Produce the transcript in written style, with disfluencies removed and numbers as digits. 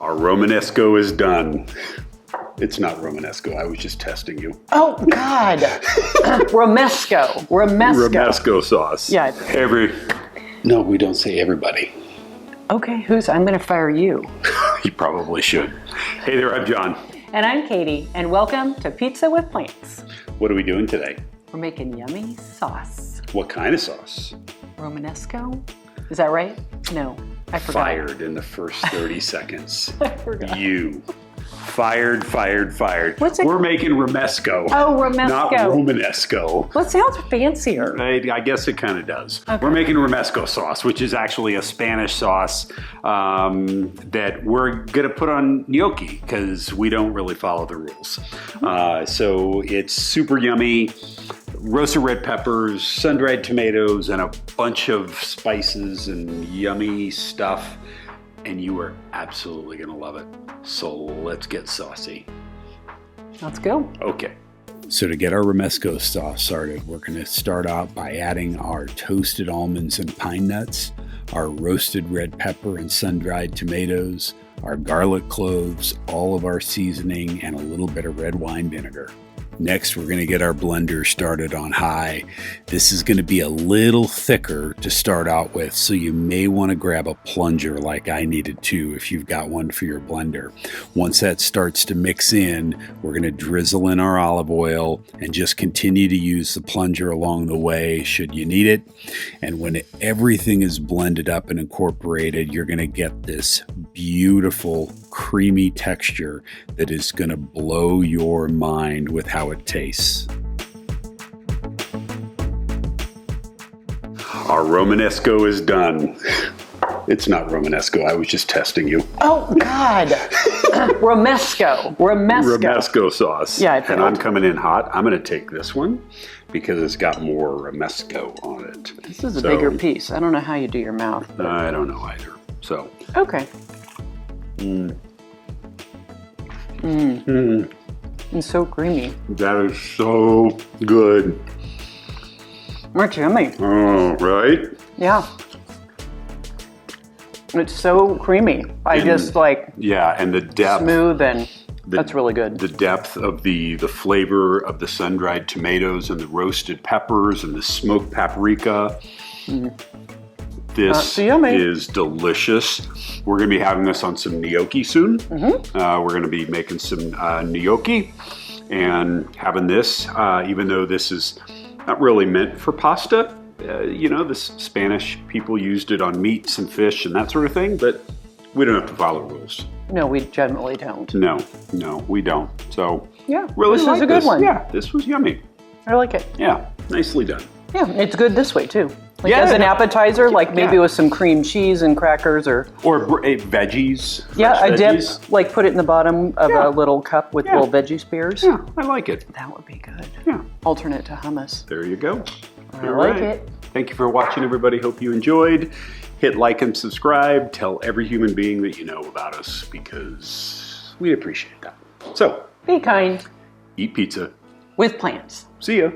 Our Romesco is done. It's not Romesco. I was just testing you. Oh, God. Romesco. Romesco sauce. Yeah. No, we don't say everybody. Okay, I'm going to fire you. You probably should. Hey there, I'm John. And I'm Katie, and welcome to Pizza with Plants. What are we doing today? We're making yummy sauce. What kind of sauce? Romanesco? Is that right? No, I forgot. Fired in the first 30 seconds. I forgot. You. Fired. What's it? We're making Romesco. Oh, Romesco. Not Romanesco. Well, it sounds fancier. I guess it kind of does. Okay. We're making Romesco sauce, which is actually a Spanish sauce that we're going to put on gnocchi because we don't really follow the rules. So it's super yummy. Roasted red peppers, sun-dried tomatoes, and a bunch of spices and yummy stuff. And you are absolutely going to love it. So let's get saucy. Let's go. Okay. So to get our Romesco sauce started, we're going to start out by adding our toasted almonds and pine nuts, our roasted red pepper and sun-dried tomatoes, our garlic cloves, all of our seasoning, and a little bit of red wine vinegar. Next, we're going to get our blender started on high. This is going to be a little thicker to start out with, so you may want to grab a plunger like I needed to if you've got one for your blender. Once that starts to mix in, we're going to drizzle in our olive oil and just continue to use the plunger along the way should you need it. And when everything is blended up and incorporated, you're going to get this beautiful, creamy texture that is going to blow your mind with how it tastes. Our Romesco is done. It's not Romesco. I was just testing you. Oh, God. Romesco sauce. Yeah, and I'm coming in hot. I'm going to take this one because it's got more Romesco on it. This is a bigger piece. I don't know how you do your mouth. But... I don't know either. So. Okay. It's so creamy. That is so good. It's yummy. Oh, right? Yeah. It's so creamy. Yeah, and the depth. Smooth and that's really good. The depth of the flavor of the sun-dried tomatoes and the roasted peppers and the smoked paprika. This is delicious. We're going to be having this on some gnocchi soon. We're going to be making some gnocchi and having this, even though this is not really meant for pasta. This Spanish people used it on meats and fish and that sort of thing, but we don't have to follow rules. No, we generally don't. No, we don't. So yeah, really this was a good one. Yeah, this was yummy. I like it. Yeah, nicely done. Yeah, it's good this way too. As an appetizer, maybe with some cream cheese and crackers or veggies. Yeah, a dip, put it in the bottom of a little cup with little veggie spears. Yeah, I like it. That would be good. Yeah. Alternate to hummus. There you go. I like it. Thank you for watching, everybody. Hope you enjoyed. Hit like and subscribe. Tell every human being that you know about us because we appreciate that. So, be kind. Eat pizza. With plants. See ya.